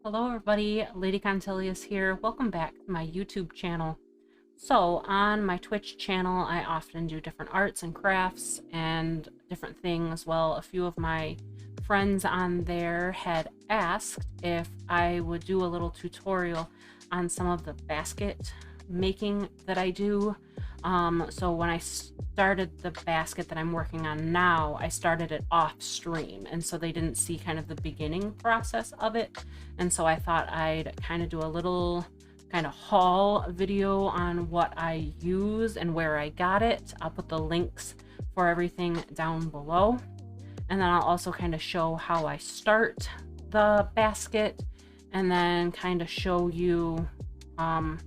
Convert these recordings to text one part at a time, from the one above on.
Hello everybody, Lady Contilius here. Welcome back to my YouTube channel. So on my Twitch channel, I often do different arts and crafts and different things. Well, a few of my friends on there had asked if I would do a little tutorial on some of the basket making that I do. So when I started the basket that I'm working on now, I started it off stream, and so they didn't see kind of the beginning process of it. And so I thought I'd kind of do a little kind of haul video on what I use and where I got it. I'll put the links for everything down below. And then I'll also kind of show how I start the basket, and then kind of show you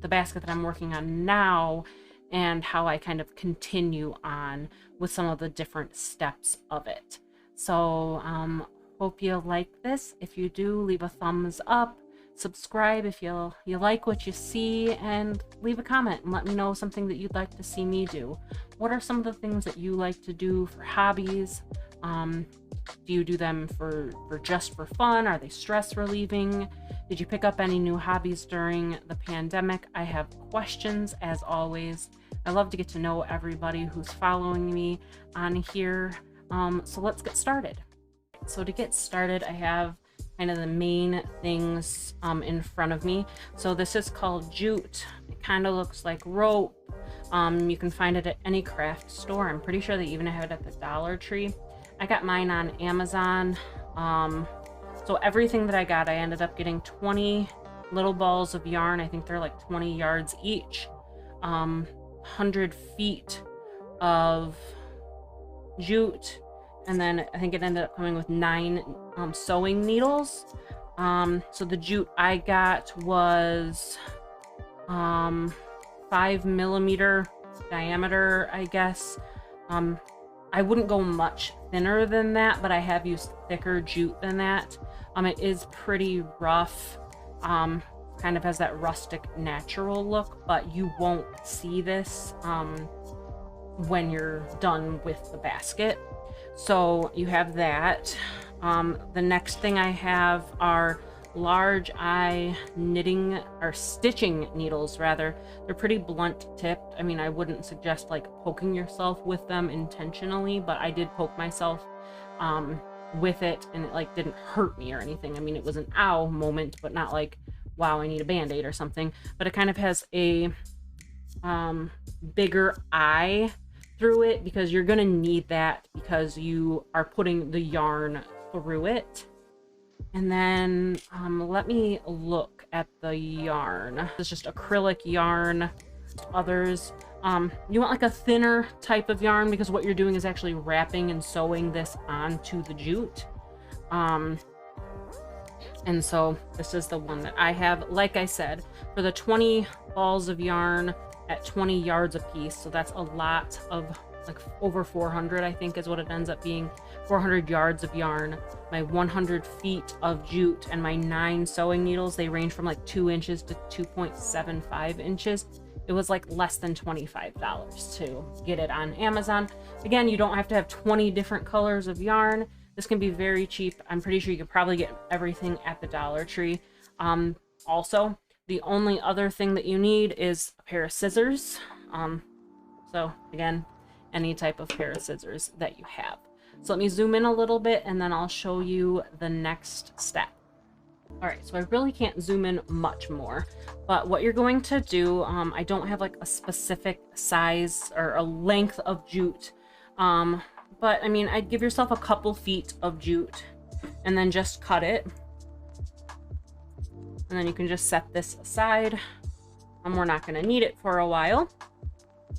the basket that I'm working on now and how I kind of continue on with some of the different steps of it. So hope you like this. If you do, leave a thumbs up, subscribe if you like what you see, and leave a comment and let me know something that you'd like to see me do. What are some of the things that you like to do for hobbies? Do you do them for just for fun? Are they stress relieving? Did you pick up any new hobbies during the pandemic? I have questions as always. I love to get to know everybody who's following me on here. So let's get started. So to get started, I have kind of the main things in front of me. So this is called jute. It kind of looks like rope. You can find it at any craft store. I'm pretty sure they even have it at the Dollar Tree. I got mine on Amazon. So everything that I got, I ended up getting 20 little balls of yarn. I think they're like 20 yards each. 100 feet of jute, and then I think it ended up coming with 9 sewing needles. So the jute I got was 5mm diameter, I guess. I wouldn't go much thinner than that, but I have used thicker jute than that. It is pretty rough, kind of has that rustic natural look, but you won't see this when you're done with the basket. So you have that. The next thing I have are large eye knitting or stitching needles, rather. They're pretty blunt tipped. I mean, I wouldn't suggest like poking yourself with them intentionally, but I did poke myself with it, and it like didn't hurt me or anything. I mean, it was an ow moment, but not like, wow, I need a band-aid or something. But it kind of has a bigger eye through it, because you're gonna need that because you are putting the yarn through it. And then let me look at the yarn. It's just acrylic yarn. Others, you want like a thinner type of yarn, because what you're doing is actually wrapping and sewing this onto the jute. And so this is the one that I have. Like I said, for the 20 balls of yarn at 20 yards a piece, so that's a lot of, like over 400, I think is what it ends up being. 400 yards of yarn, my 100 feet of jute, and my 9 sewing needles. They range from like 2 inches to 2.75 inches. It was like less than $25 to get it on Amazon. Again, you don't have to have 20 different colors of yarn. This can be very cheap. I'm pretty sure you could probably get everything at the Dollar Tree. Also, the only other thing that you need is a pair of scissors. So again, any type of pair of scissors that you have. So let me zoom in a little bit, and then I'll show you the next step. All right, so I really can't zoom in much more, but what you're going to do, I don't have like a specific size or a length of jute, but I mean, I'd give yourself a couple feet of jute and then just cut it. And then you can just set this aside. We're not going to need it for a while.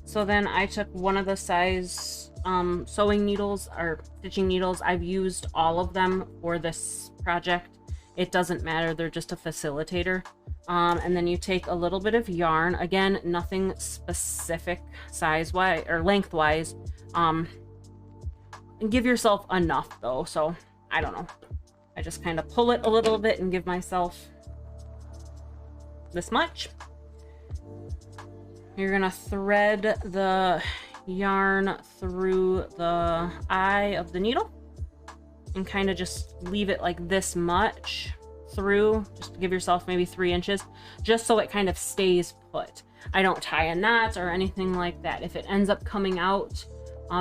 So then I took one of the size sewing needles or stitching needles. I've used all of them for this project. It doesn't matter, they're just a facilitator. And then you take a little bit of yarn. Again, nothing specific size-wise or lengthwise. And give yourself enough though, so I don't know. I just kind of pull it a little bit and give myself this much. You're gonna thread the yarn through the eye of the needle and kind of just leave it like this much through, just to give yourself maybe 3 inches, just so it kind of stays put. I don't tie a knot or anything like that. If it ends up coming out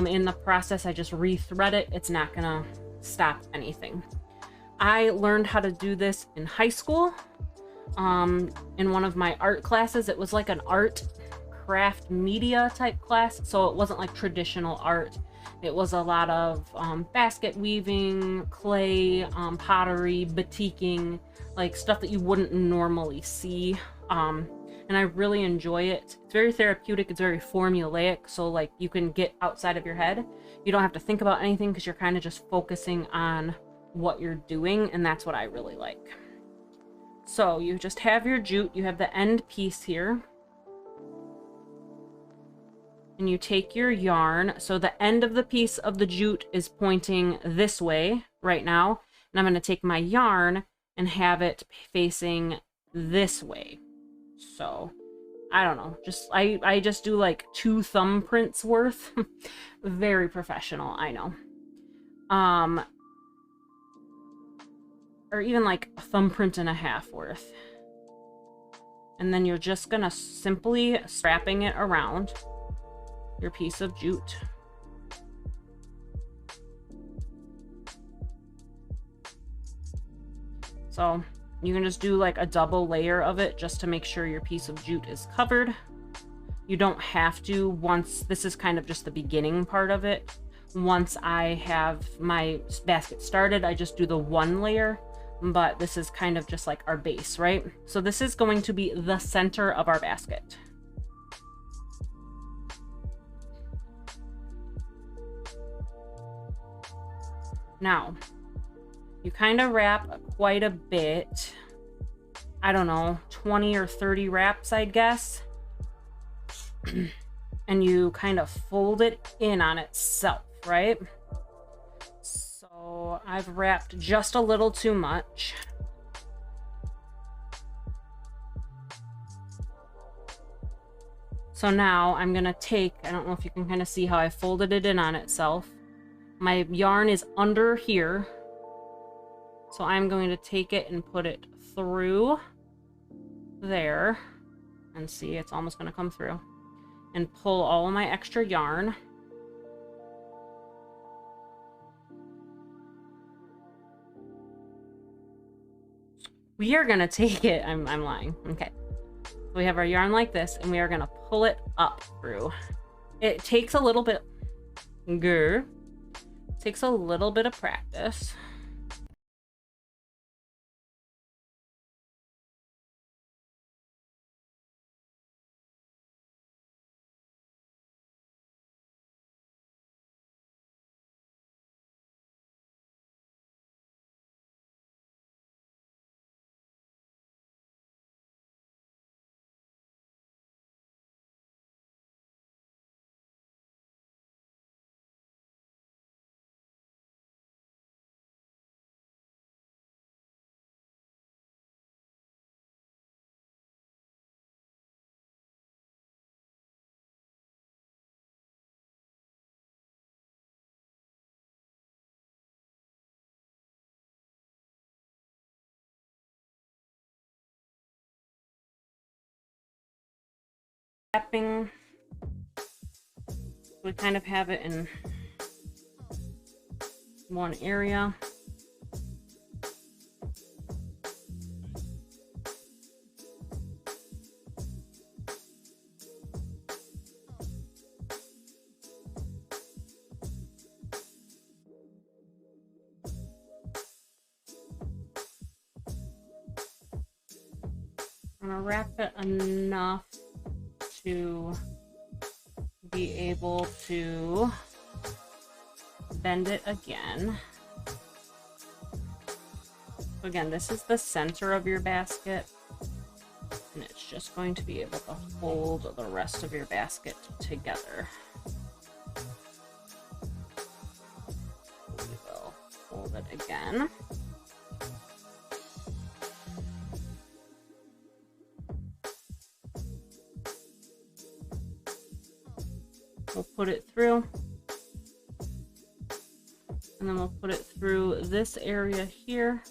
in the process, I just re-thread it. It's not gonna stop anything. I learned how to do this in high school. In one of my art classes. It was like an art craft media type class, so it wasn't like traditional art. It was a lot of basket weaving, clay, pottery, batiking, like stuff that you wouldn't normally see. And I really enjoy it. It's very therapeutic. It's very formulaic, so like you can get outside of your head. You don't have to think about anything because you're kind of just focusing on what you're doing, and that's what I really like. So you just have your jute, you have the end piece here, and you take your yarn. So the end of the piece of the jute is pointing this way right now, and I'm going to take my yarn and have it facing this way. So I don't know, just I just do like 2 thumbprints worth. Very professional, I know. Or even like a thumbprint and a half worth. And then you're just gonna simply strapping it around your piece of jute. So you can just do like a double layer of it just to make sure your piece of jute is covered. You don't have to, once this is kind of just the beginning part of it. Once I have my basket started, I just do the 1 layer. But this is kind of just like our base, right? So this is going to be the center of our basket. Now, you kind of wrap quite a bit. I don't know, 20 or 30 wraps, I guess. And you kind of fold it in on itself, right? So I've wrapped just a little too much. So now I'm gonna take, I don't know if you can kind of see how I folded it in on itself. My yarn is under here. So I'm going to take it and put it through there. And see, it's almost gonna come through. And pull all of my extra yarn. We are gonna take it, I'm lying, okay. So we have our yarn like this, and we are gonna pull it up through. It takes a little bit, takes a little bit of practice. Wrapping, we kind of have it in one area. I'm gonna wrap it enough to be able to bend it again. So again, this is the center of your basket, and it's just going to be able to hold the rest of your basket together. We will fold it again. We'll put it through, and then we'll put it through this area here,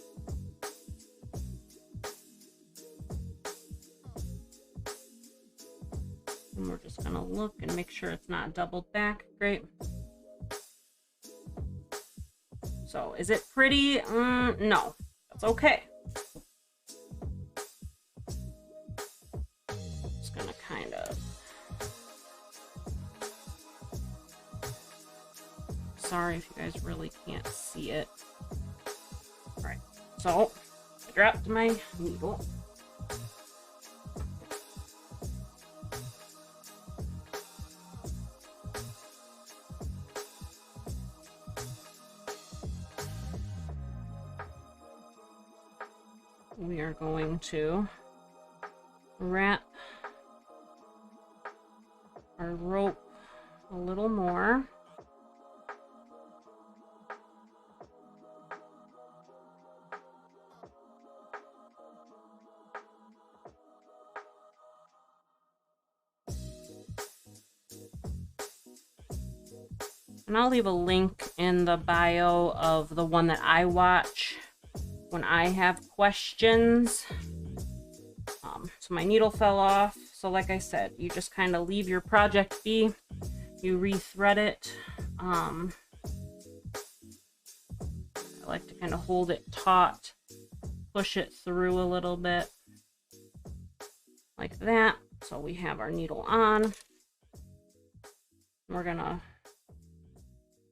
And we're just gonna look and make sure it's not doubled back. Great. So is it pretty? No, that's okay. Just gonna kind of, sorry if you guys really can't see it. All right, so I dropped my needle. We are going to wrap our rope a little more. And I'll leave a link in the bio of the one that I watch when I have questions. So my needle fell off. So like I said, you just kind of leave your project be. You rethread it. I like to kind of hold it taut, push it through a little bit like that. So we have our needle on. We're gonna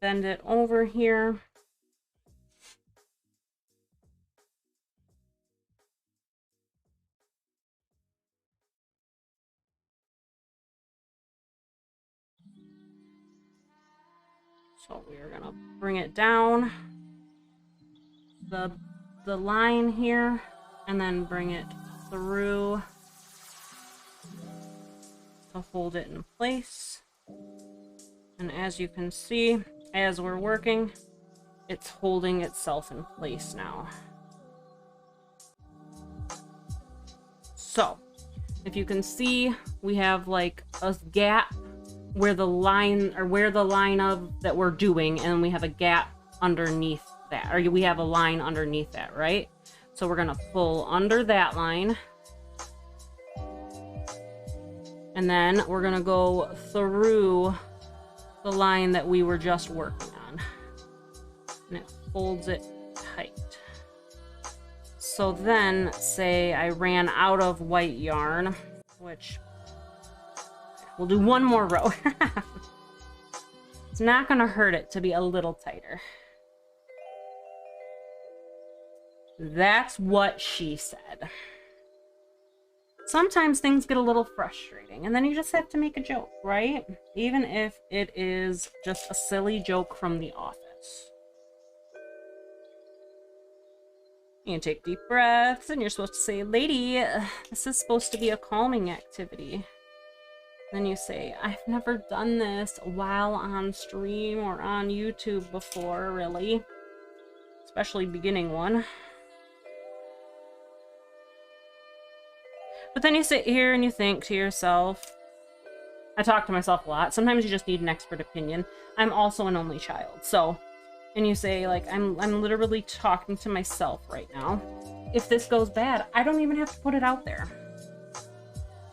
bend it over here. So we're gonna bring it down the line here and then bring it through to hold it in place. And as you can see, as we're working, it's holding itself in place now. So if you can see, we have like a gap where the line, or where the line of that we're doing, and we have a gap underneath that, or we have a line underneath that, right? So we're gonna pull under that line, and then we're gonna go through the line that we were just working on, and it folds it tight. So then, say I ran out of white yarn, which we'll do one more row. It's not gonna hurt it to be a little tighter. That's what she said. Sometimes things get a little frustrating, and then you just have to make a joke, right? Even if it is just a silly joke from the office. You take deep breaths, and you're supposed to say, "Lady, this is supposed to be a calming activity." Then you say, "I've never done this while on stream or on YouTube before, really. Especially beginning one." But then you sit here and you think to yourself, I talk to myself a lot. Sometimes you just need an expert opinion. I'm also an only child. So, and you say, like, I'm literally talking to myself right now. If this goes bad, I don't even have to put it out there.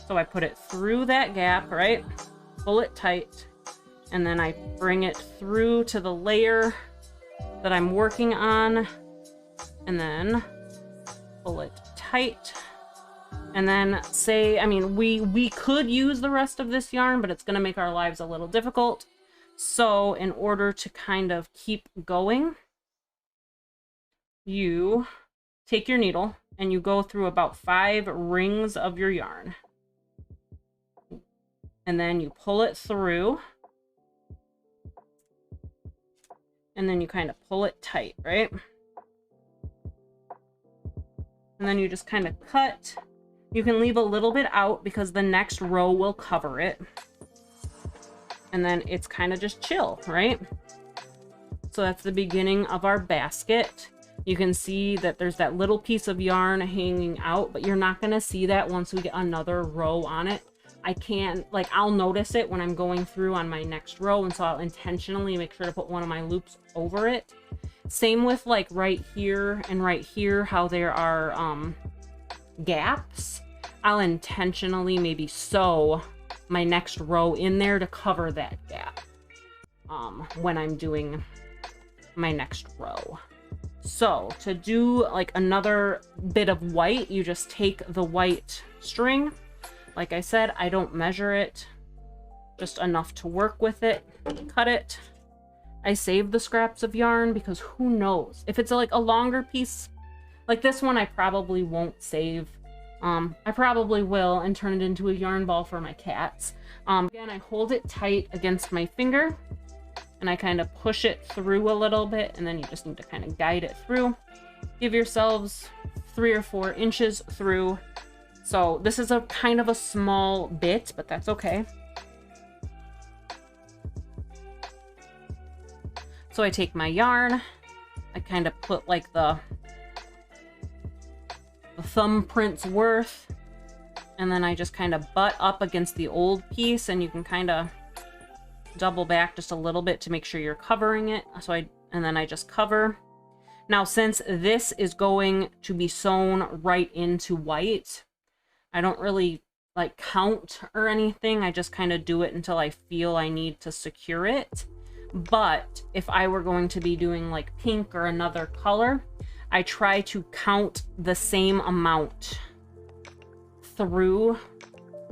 So I put it through that gap, right? Pull it tight. And then I bring it through to the layer that I'm working on. And then pull it tight. And then say, I mean, we could use the rest of this yarn, but it's going to make our lives a little difficult. So in order to kind of keep going, you take your needle and you go through about 5 rings of your yarn. And then you pull it through. And then you kind of pull it tight, right? And then you just kind of cut. You can leave a little bit out because the next row will cover it. And then it's kind of just chill, right? So that's the beginning of our basket. You can see that there's that little piece of yarn hanging out, but you're not going to see that once we get another row on it. I can't, like, I'll notice it when I'm going through on my next row, and so I'll intentionally make sure to put one of my loops over it. Same with like right here and right here, how there are gaps. I'll intentionally maybe sew my next row in there to cover that gap when I'm doing my next row. So to do like another bit of white, you just take the white string. Like I said, I don't measure it, just enough to work with it, cut it. I save the scraps of yarn because who knows? If it's like a longer piece, like this one, I probably won't save. I probably will and turn it into a yarn ball for my cats. Again, I hold it tight against my finger and I kind of push it through a little bit, and then you just need to kind of guide it through. Give yourselves 3 or 4 inches through. So this is a kind of a small bit, but that's okay. So I take my yarn, I kind of put like the thumbprint's worth, and then I just kind of butt up against the old piece, and you can kind of double back just a little bit to make sure you're covering it. And then I just cover. Now, since this is going to be sewn right into white, I don't really like count or anything. I just kind of do it until I feel I need to secure it. But if I were going to be doing like pink or another color, I try to count the same amount through.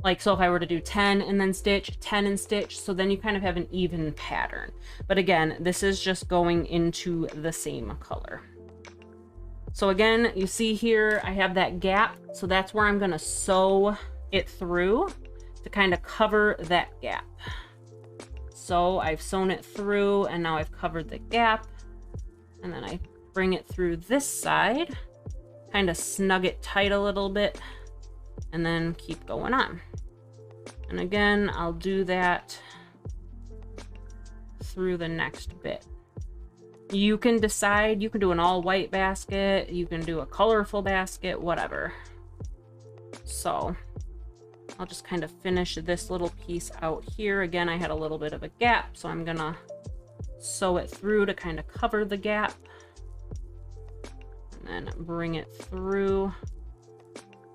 Like, so if I were to do 10 and then stitch, 10 and stitch, so then you kind of have an even pattern. But again, this is just going into the same color. So again, you see here, I have that gap. So that's where I'm gonna sew it through to kind of cover that gap. So I've sewn it through and now I've covered the gap. And then I bring it through this side, kind of snug it tight a little bit, and then keep going on. And again, I'll do that through the next bit. You can decide, you can do an all white basket, you can do a colorful basket, whatever. So I'll just kind of finish this little piece out here. Again, I had a little bit of a gap, so I'm gonna sew it through to kind of cover the gap. And then bring it through.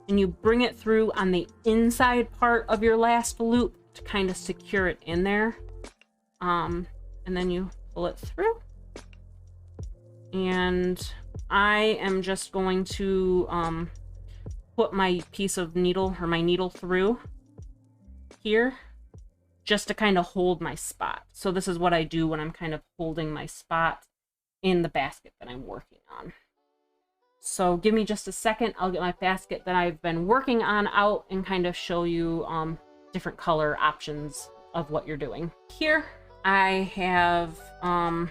And you bring it through on the inside part of your last loop to kind of secure it in there. And then you pull it through. And I am just going to put my piece of needle or my needle through here just to kind of hold my spot. So this is what I do when I'm kind of holding my spot in the basket that I'm working on. So give me just a second. I'll get my basket that I've been working on out and kind of show you different color options of what you're doing. Here I have a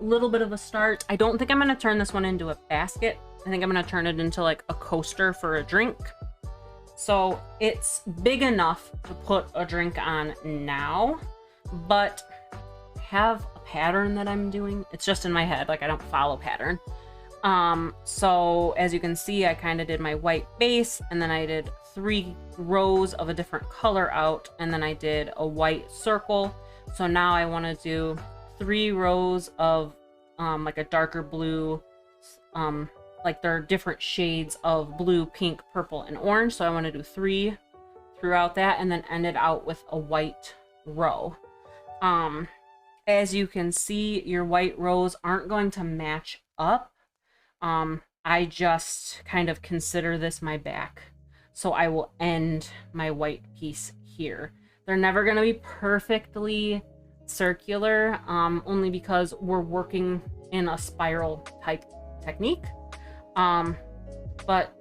little bit of a start. I don't think I'm going to turn this one into a basket. I think I'm going to turn it into like a coaster for a drink. So it's big enough to put a drink on now, but have a pattern that I'm doing. It's just in my head. Like I don't follow pattern. So as you can see, I kind of did my white base and then I did 3 rows of a different color out, and then I did a white circle. So now I want to do 3 rows of like a darker blue, like there are different shades of blue, pink, purple, and orange. So I want to do 3 throughout that and then end it out with a white row. As you can see, your white rows aren't going to match up. I just kind of consider this my back. So I will end my white piece here. They're never going to be perfectly circular, only because we're working in a spiral type technique. But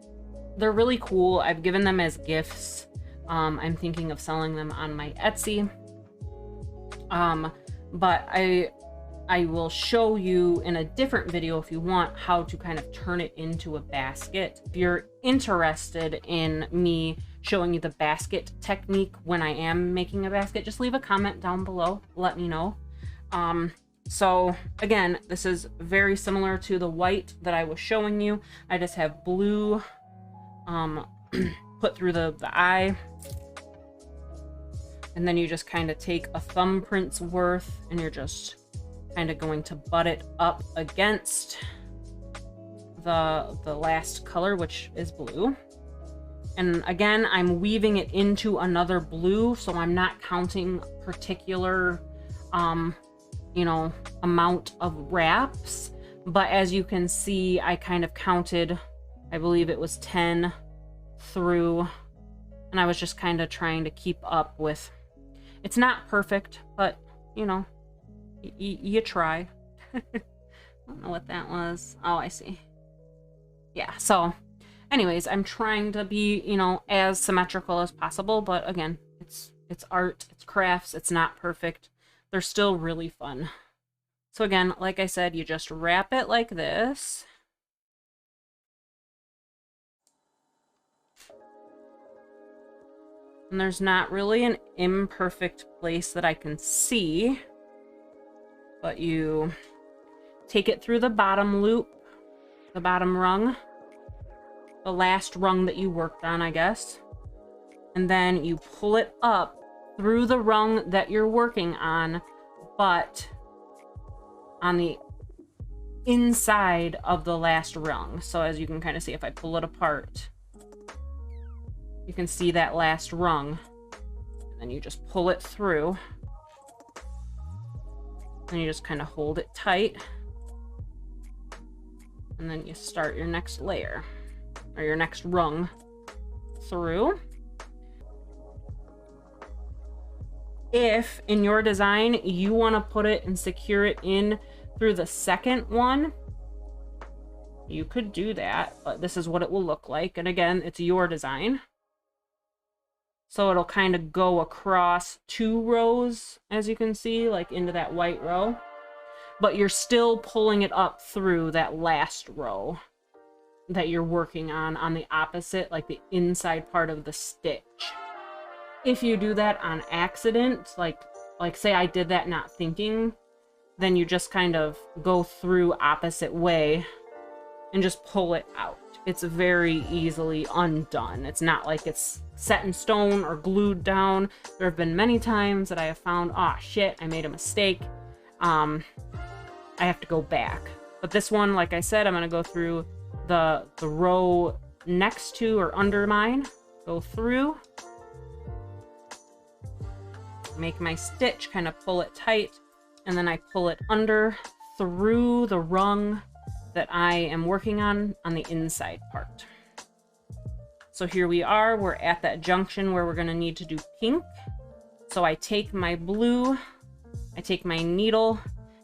they're really cool. I've given them as gifts. I'm thinking of selling them on my Etsy. But I will show you in a different video if you want how to kind of turn it into a basket. If you're interested in me showing you the basket technique when I am making a basket, just leave a comment down below. Let me know. So again, this is very similar to the white that I was showing you. I just have blue put through the eye. And then you just kind of take a thumbprint's worth and you're just kind of going to butt it up against the last color, which is blue. And again, I'm weaving it into another blue, so I'm not counting particular, you know, amount of wraps. But as you can see, I kind of counted, I believe it was 10 through, and I was just kind of trying to keep up with. It's not perfect, but, you know, you try. I don't know what that was. Oh, I see. Yeah, so anyways, I'm trying to be, you know, as symmetrical as possible, but again, it's art, it's crafts, it's not perfect. They're still really fun. So again, like I said, you just wrap it like this. And there's not really an imperfect place that I can see, but you take it through the bottom loop, the bottom rung, the last rung that you worked on, I guess. And then you pull it up through the rung that you're working on, but on the inside of the last rung. So as you can kind of see, if I pull it apart, you can see that last rung. And then you just pull it through. And you just kind of hold it tight. And then you start your next layer, or your next rung through. If in your design you want to put it and secure it in through the second one, you could do that, but this is what it will look like. And again, it's your design. So it'll kind of go across 2 rows, as you can see, like into that white row. But you're still pulling it up through that last row that you're working on the opposite, like the inside part of the stitch. If you do that on accident, like say I did that not thinking, then you just kind of go through opposite way and just pull it out. It's very easily undone. It's not like it's set in stone or glued down. There have been many times that I have found, oh shit, I made a mistake. I have to go back. But this one, like I said, I'm gonna go through the row next to or under mine, go through, make my stitch, kind of pull it tight, and then I pull it under through the rung that I am working on the inside part. So here we are, we're at that junction where we're gonna need to do pink. So I take my blue, I take my needle,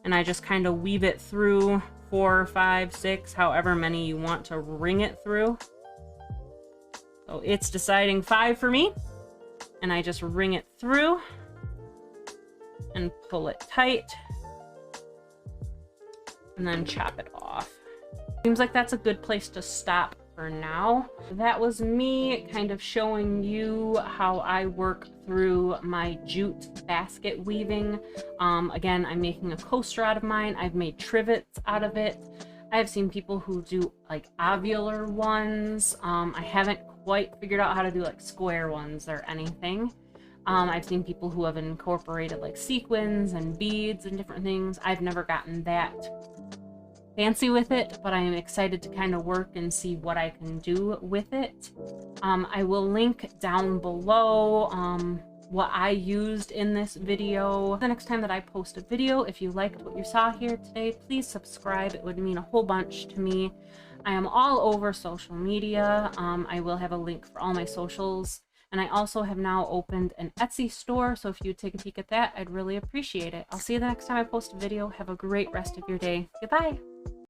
and I just kind of weave it through 4, 5, 6, however many you want to ring it through. So it's deciding 5 for me, and I just ring it through and pull it tight and then chop it off. Seems like that's a good place to stop for now. That was me kind of showing you how I work through my jute basket weaving. Again, I'm making a coaster out of mine. I've made trivets out of it. I have seen people who do like ovular ones. I haven't quite figured out how to do like square ones or anything. I've seen people who have incorporated like sequins and beads and different things. I've never gotten that fancy with it, but I am excited to kind of work and see what I can do with it. I will link down below what I used in this video. The next time that I post a video, if you liked what you saw here today, please subscribe. It would mean a whole bunch to me. I am all over social media. I will have a link for all my socials. And I also have now opened an Etsy store, so if you'd take a peek at that, I'd really appreciate it. I'll see you the next time I post a video. Have a great rest of your day. Goodbye!